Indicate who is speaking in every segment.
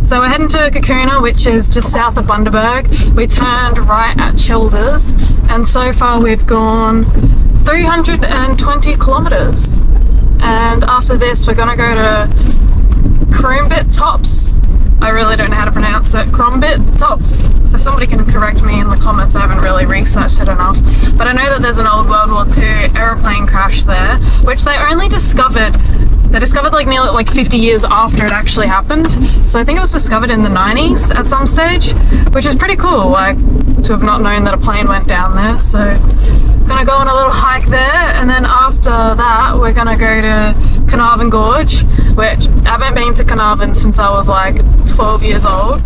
Speaker 1: So we're heading to Kinkuna, which is just south of Bundaberg. We turned right at Childers, and so far we've gone 320 kilometers. And after this we're gonna go to Kroombit tops. I really don't know how to pronounce it. Kroombit tops. So if somebody can correct me in the comments, I haven't really researched it enough. But I know that there's an old World War II aeroplane crash there, which they only discovered. They discovered like nearly like 50 years after it actually happened. So I think it was discovered in the 90s at some stage, which is pretty cool, like to have not known that a plane went down there. So gonna go on a little hike there, and then after that we're gonna go to Carnarvon Gorge, which I haven't been to Carnarvon since I was like 12 years old.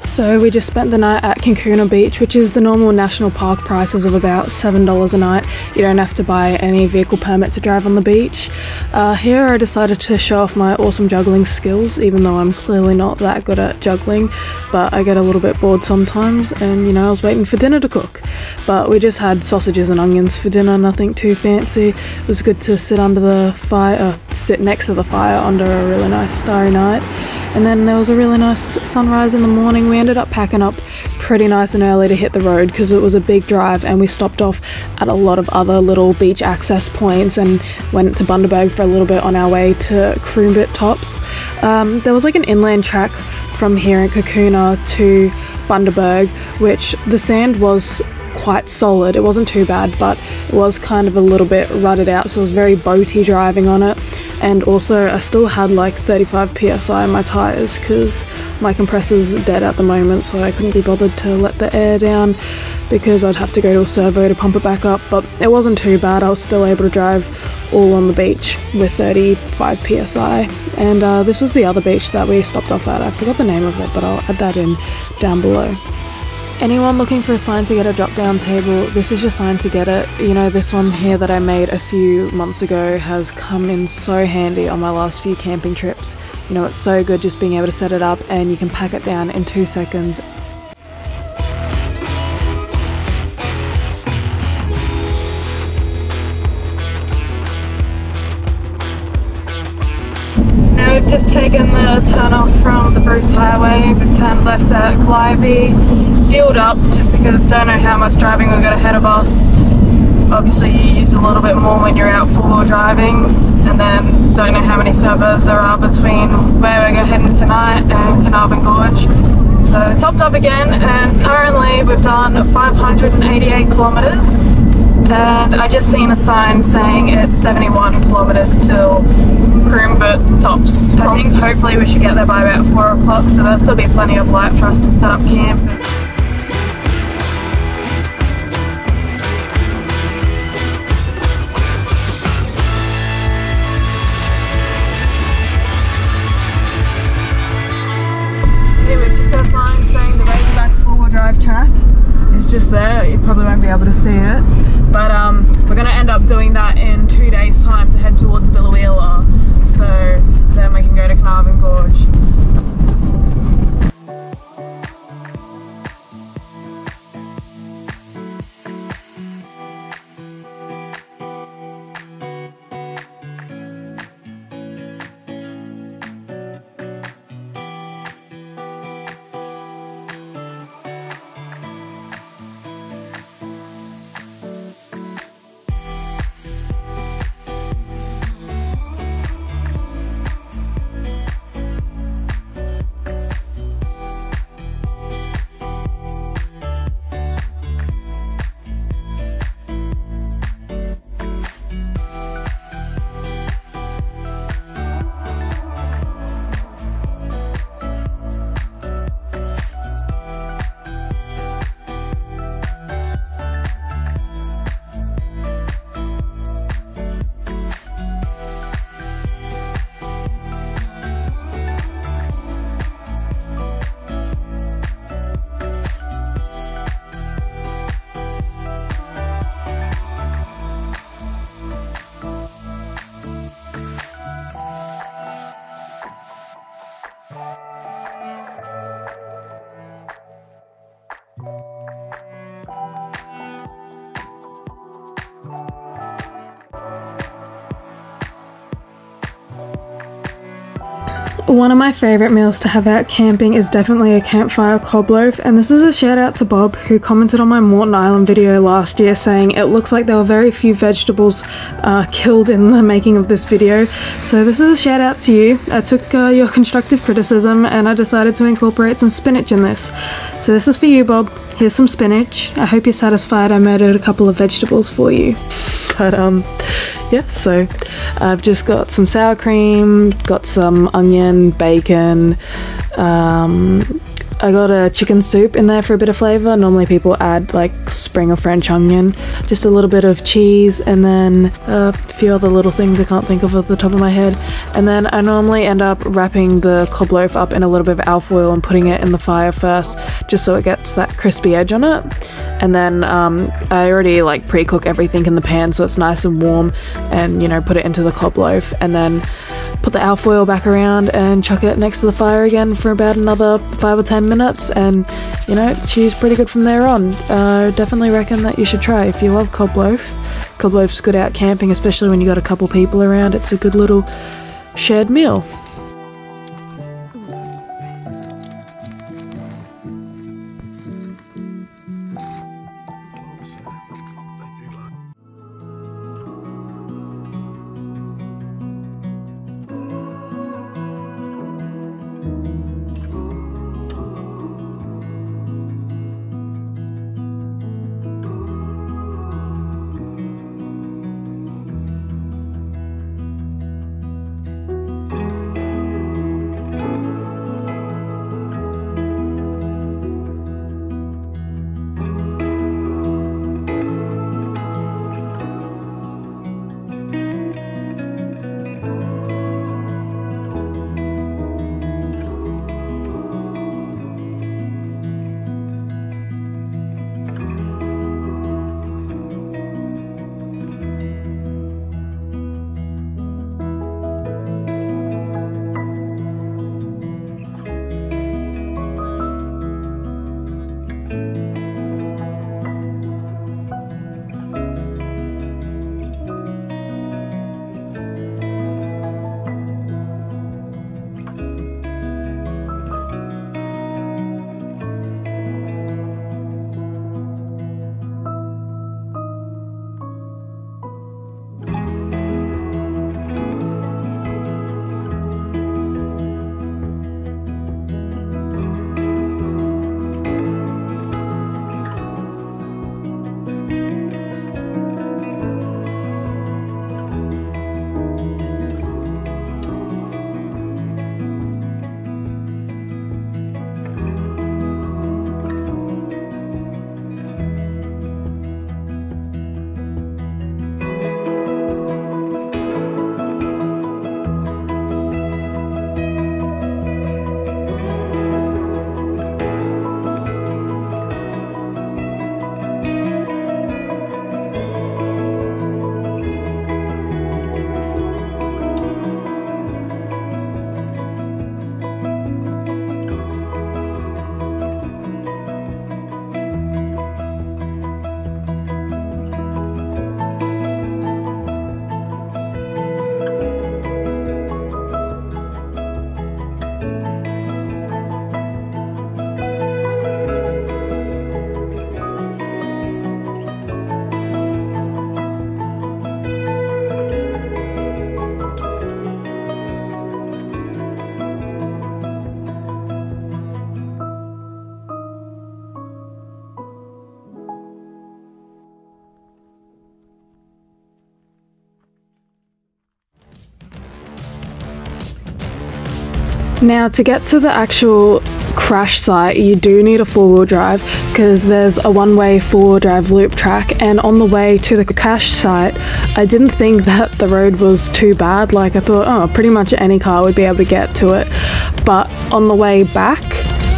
Speaker 1: So we just spent the night at Kinkuna Beach, which is the normal national park prices of about $7 a night. You don't have to buy any vehicle permit to drive on the beach. Here I decided to show off my awesome juggling skills, even though I'm clearly not that good at juggling, but I get a little bit bored sometimes, and you know, I was waiting for dinner to cook. But we just had sausages and onions for dinner, nothing too fancy. It was good to sit under the fire, sit next to the fire under a really nice starry night. And then there was a really nice sunrise in the morning. We ended up packing up pretty nice and early to hit the road because it was a big drive, and we stopped off at a lot of other little beach access points and went to Bundaberg for a little bit on our way to Kroombit tops. There was like an inland track from here in Kinkuna to Bundaberg, which the sand was quite solid. It wasn't too bad, but it was kind of a little bit rutted out, so it was very boaty driving on it. And also I still had like 35 psi in my tyres because my compressor's dead at the moment, so I couldn't be bothered to let the air down because I'd have to go to a servo to pump it back up. But it wasn't too bad. I was still able to drive all on the beach with 35 psi. And this was the other beach that we stopped off at. I forgot the name of it, but I'll add that in down below. Anyone looking for a sign to get a drop down table, this is your sign to get it. You know, this one here that I made a few months ago has come in so handy on my last few camping trips. You know, it's so good just being able to set it up, and you can pack it down in 2 seconds. Now we've just taken the turn off from the Bruce Highway. We've turned left at Calliope. Fueled up just because don't know how much driving we've got ahead of us. Obviously you use a little bit more when you're out four-wheel driving, and then don't know how many servos there are between where we're heading tonight and Carnarvon Gorge. So topped up again, and currently we've done 588 kilometers, and I just seen a sign saying it's 71 kilometers till Kroombit tops. I think hopefully we should get there by about 4 o'clock, so there'll still be plenty of light for us to set up camp. We've just got a sign saying the RAZORBACK four-wheel drive track is just there. You probably won't be able to see it, but we're going to end up doing that in 2 days' time to head towards Biloela, so then we can go to Carnarvon Gorge. One of my favourite meals to have out camping is definitely a campfire cob loaf, and this is a shout out to Bob, who commented on my Morton Island video last year saying it looks like there were very few vegetables killed in the making of this video. So this is a shout out to you. I took your constructive criticism and I decided to incorporate some spinach in this. So this is for you, Bob. Here's some spinach. I hope you're satisfied I murdered a couple of vegetables for you. But yeah, so I've just got some sour cream, got some onion, bacon, I got a chicken soup in there for a bit of flavour. Normally people add like spring or French onion, just a little bit of cheese, and then a few other little things I can't think of off the top of my head. And then I normally end up wrapping the cob loaf up in a little bit of alfoil and putting it in the fire first, just so it gets that crispy edge on it. And then I already like pre-cook everything in the pan so it's nice and warm, and you know, put it into the cob loaf and then put the alfoil back around and chuck it next to the fire again for about another 5 or 10 minutes, and you know, she's pretty good from there on. Definitely reckon that you should try if you love cob loaf. Cob loaf's good out camping, especially when you got a couple people around. It's a good little shared meal. Now, to get to the actual crash site, you do need a four-wheel drive because there's a one-way four-wheel drive loop track, and on the way to the crash site I didn't think that the road was too bad. Like, I thought, oh, pretty much any car would be able to get to it, but on the way back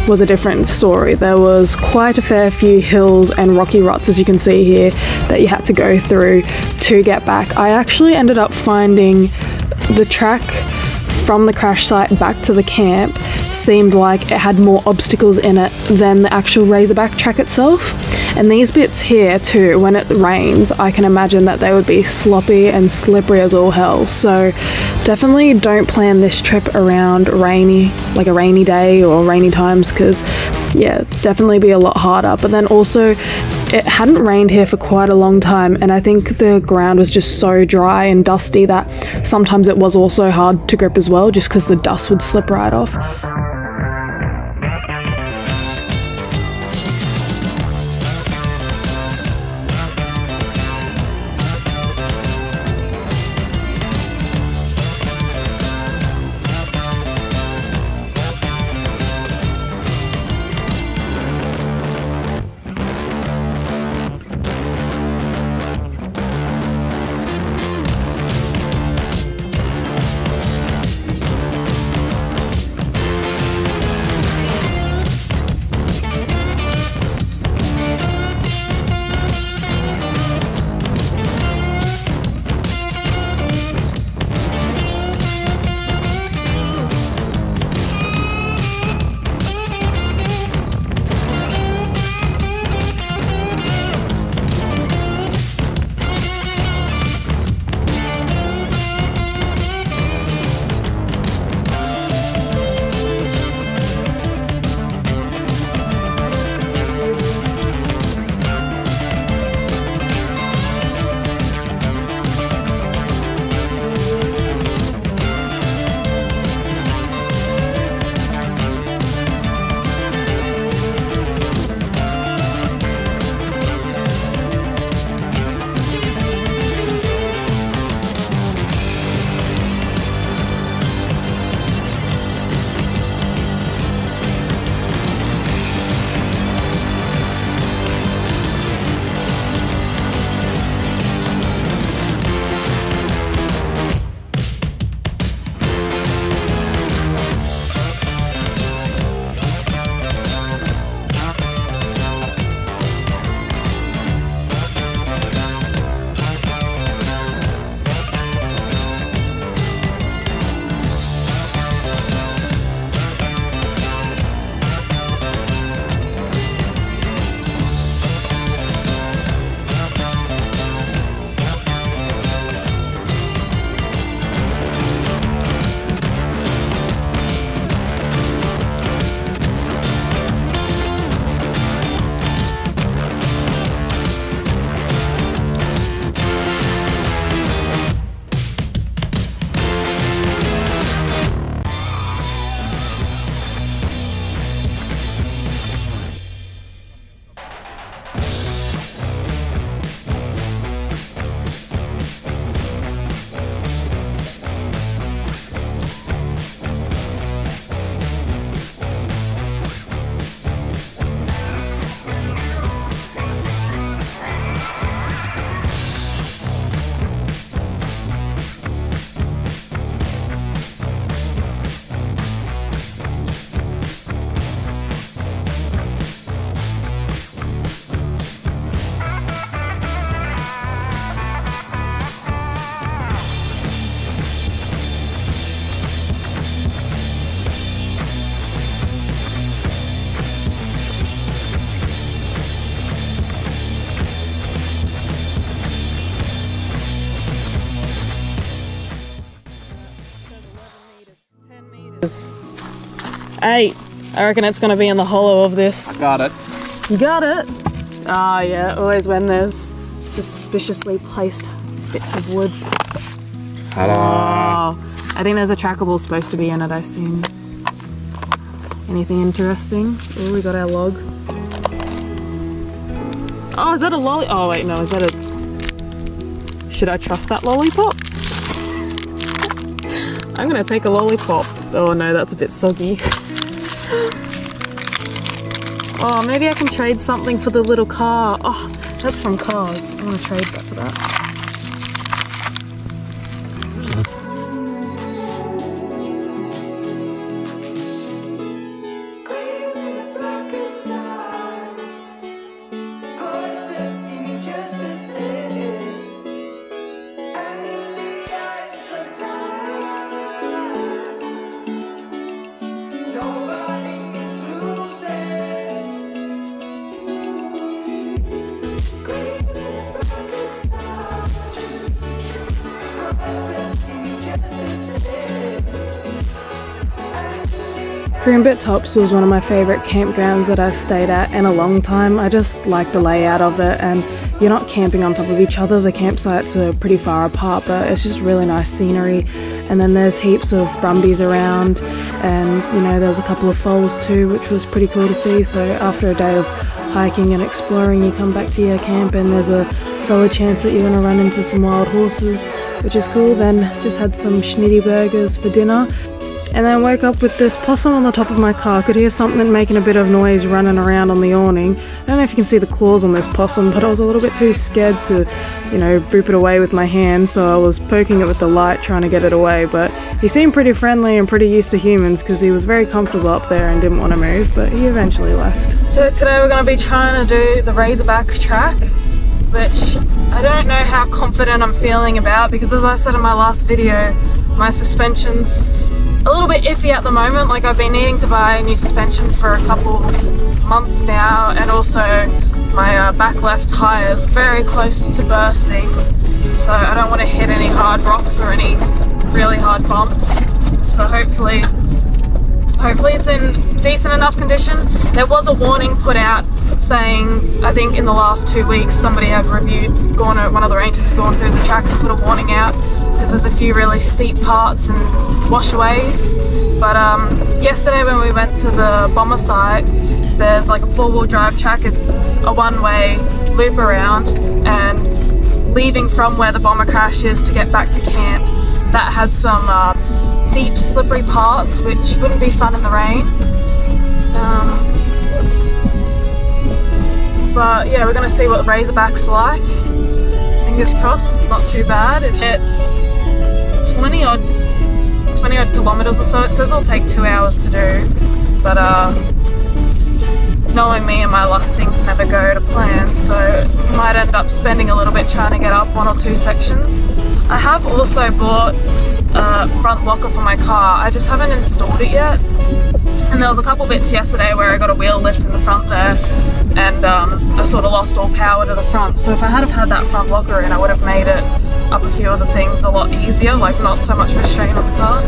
Speaker 1: was a different story. There was quite a fair few hills and rocky ruts, as you can see here, that you had to go through to get back. I actually ended up finding the track from the crash site back to the camp seemed like it had more obstacles in it than the actual Razorback track itself, And these bits here too, when it rains, I can imagine that they would be sloppy and slippery as all hell. So definitely don't plan this trip around like a rainy day or rainy times, because yeah, definitely be a lot harder. But then also, it hadn't rained here for quite a long time, and I think the ground was just so dry and dusty that sometimes it was also hard to grip as well, just because the dust would slip right off. Eight. I reckon it's going to be in the hollow of this.
Speaker 2: I got it.
Speaker 1: You got it? Ah, yeah, always when there's suspiciously placed bits of wood.
Speaker 2: Ta-da!
Speaker 1: Oh, I think there's a trackable supposed to be in it, I seen. Anything interesting? Oh, we got our log. Oh, is that a lolly? Oh, wait, no, is that a... Should I trust that lollipop? I'm gonna take a lollipop. Oh no, that's a bit soggy. Oh, maybe I can trade something for the little car. Oh, that's from Cars. I want to trade that for that. Kroombit Tops was one of my favourite campgrounds that I've stayed at in a long time. I just like the layout of it, and you're not camping on top of each other. The campsites are pretty far apart, but it's just really nice scenery. And then there's heaps of brumbies around, and you know, there was a couple of foals too, which was pretty cool to see. So after a day of hiking and exploring, you come back to your camp and there's a solid chance that you're going to run into some wild horses, which is cool. Then just had some schnitty burgers for dinner, and then woke up with this possum on the top of my car. Could hear something making a bit of noise running around on the awning. I don't know if you can see the claws on this possum, but I was a little bit too scared to, you know, boop it away with my hand, so I was poking it with the light trying to get it away. But he seemed pretty friendly and pretty used to humans because he was very comfortable up there and didn't want to move, but he eventually left. So today we're going to be trying to do the Razorback track, which I don't know how confident I'm feeling about, because as I said in my last video, my suspension's a little bit iffy at the moment. Like, I've been needing to buy a new suspension for a couple months now, and also my back left tyres are very close to bursting, so I don't want to hit any hard rocks or any really hard bumps. So hopefully it's in decent enough condition. There was a warning put out saying, I think in the last 2 weeks, somebody had one of the rangers had gone through the tracks and put a warning out, because there's a few really steep parts and washaways. But yesterday when we went to the bomber site, there's like a 4-wheel drive track. It's a one-way loop around, and leaving from where the bomber crash is to get back to camp, that had some steep, slippery parts, which wouldn't be fun in the rain. Oops. But yeah, we're gonna see what Razorback's like. Fingers crossed, it's not too bad. It's 20 odd kilometers or so. It says it'll take 2 hours to do, but knowing me and my luck, things never go to plan, so might end up spending a little bit trying to get up 1 or 2 sections. I have also bought a front locker for my car. I just haven't installed it yet, and there was a couple bits yesterday where I got a wheel lift in the front there, and I sort of lost all power to the front. So if I had that front locker in, I would have made it up a few other things a lot easier, like not so much of a strain on the car.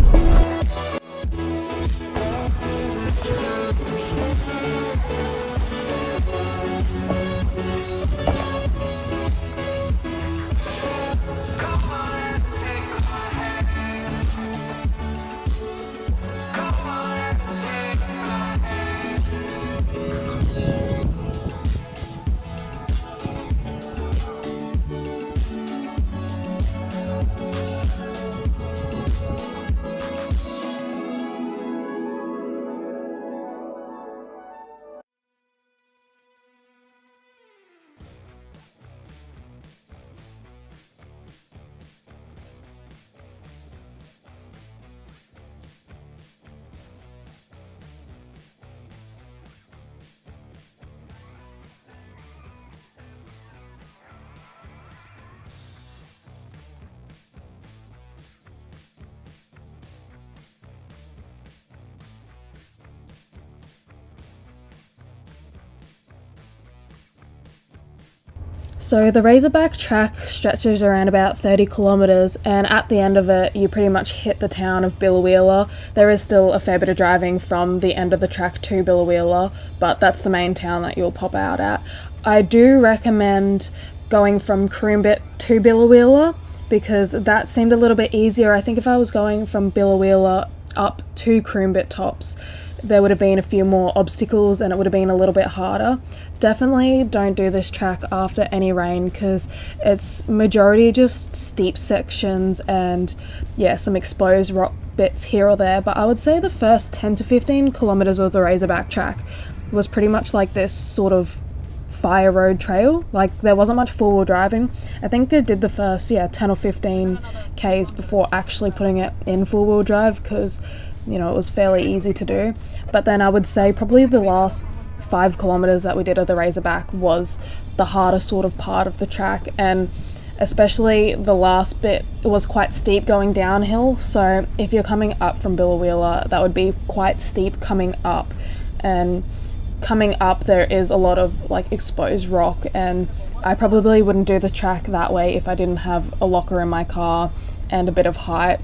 Speaker 1: So the Razorback track stretches around about 30 kilometres, and at the end of it you pretty much hit the town of Biloela. There is still a fair bit of driving from the end of the track to Biloela, but that's the main town that you'll pop out at. I do recommend going from Kroombit to Biloela, because that seemed a little bit easier. I think if I was going from Biloela up to Kroombit Tops, there would have been a few more obstacles and it would have been a little bit harder. Definitely don't do this track after any rain, because it's majority just steep sections and yeah, some exposed rock bits here or there. But I would say the first 10 to 15 kilometers of the Razorback track was pretty much like this sort of fire road trail. Like, there wasn't much four-wheel driving. I think I did the first 10 or 15 k's before actually putting it in four-wheel drive, because you know, it was fairly easy to do. But then I would say probably the last 5 kilometers that we did of the Razorback was the harder sort of part of the track, and especially the last bit, it was quite steep going downhill. So if you're coming up from Biloela, that would be quite steep coming up, and coming up there is a lot of like exposed rock, and I probably wouldn't do the track that way if I didn't have a locker in my car and a bit of height.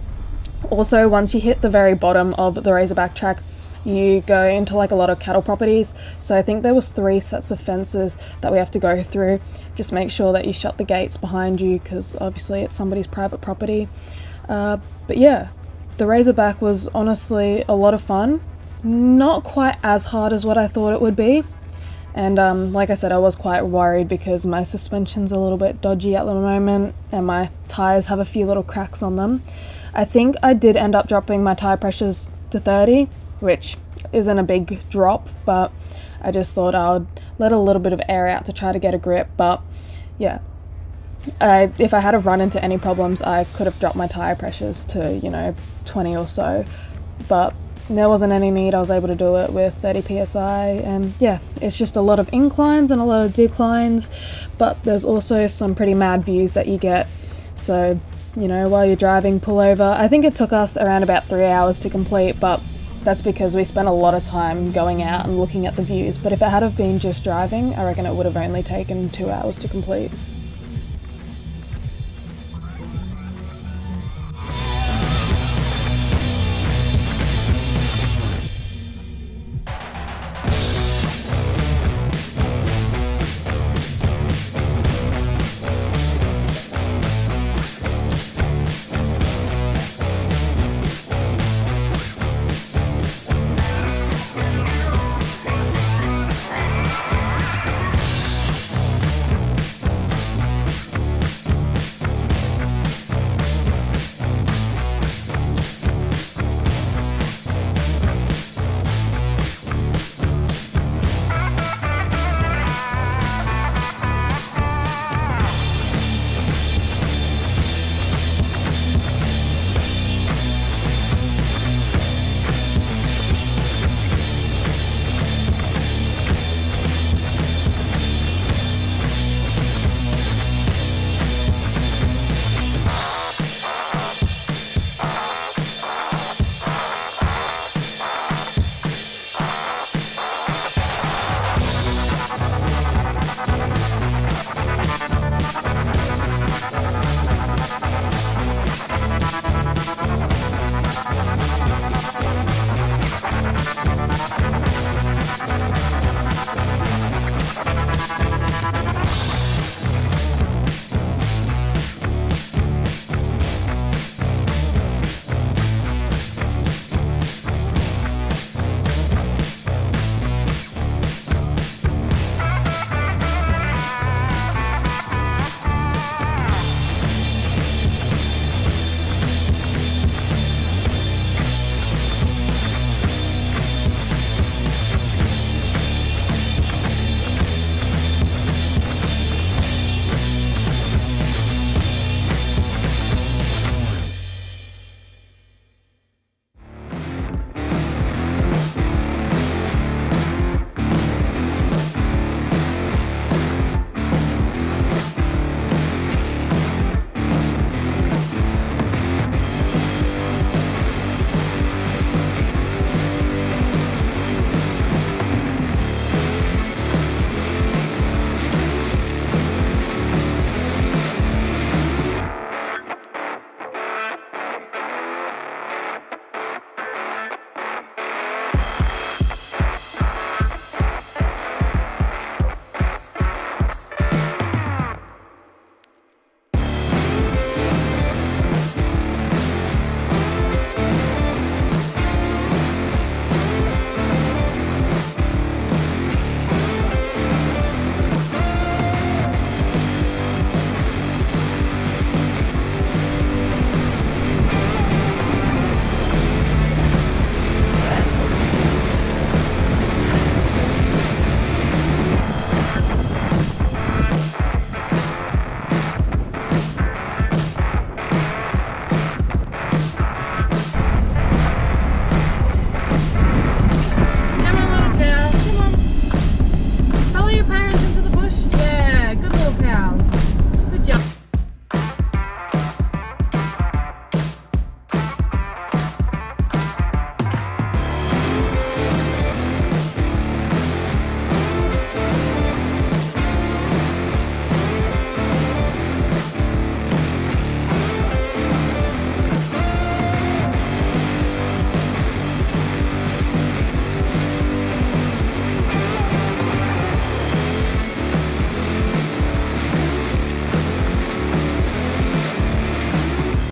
Speaker 1: Also, once you hit the very bottom of the Razorback track, you go into like a lot of cattle properties. So I think there was 3 sets of fences that we have to go through. Just make sure that you shut the gates behind you, because obviously it's somebody's private property. But yeah, the Razorback was honestly a lot of fun. Not quite as hard as what I thought it would be. And like I said, I was quite worried because my suspension's a little bit dodgy at the moment and my tyres have a few little cracks on them. I think I did end up dropping my tyre pressures to 30, which isn't a big drop, but I just thought I would let a little bit of air out to try to get a grip. But yeah, if I had have run into any problems, I could have dropped my tyre pressures to, you know, 20 or so, but there wasn't any need. I was able to do it with 30 psi, and yeah, it's just a lot of inclines and a lot of declines, but there's also some pretty mad views that you get. So, you know, while you're driving, pull over. I think it took us around about 3 hours to complete, but that's because we spent a lot of time going out and looking at the views. But if it had have been just driving, I reckon it would have only taken 2 hours to complete.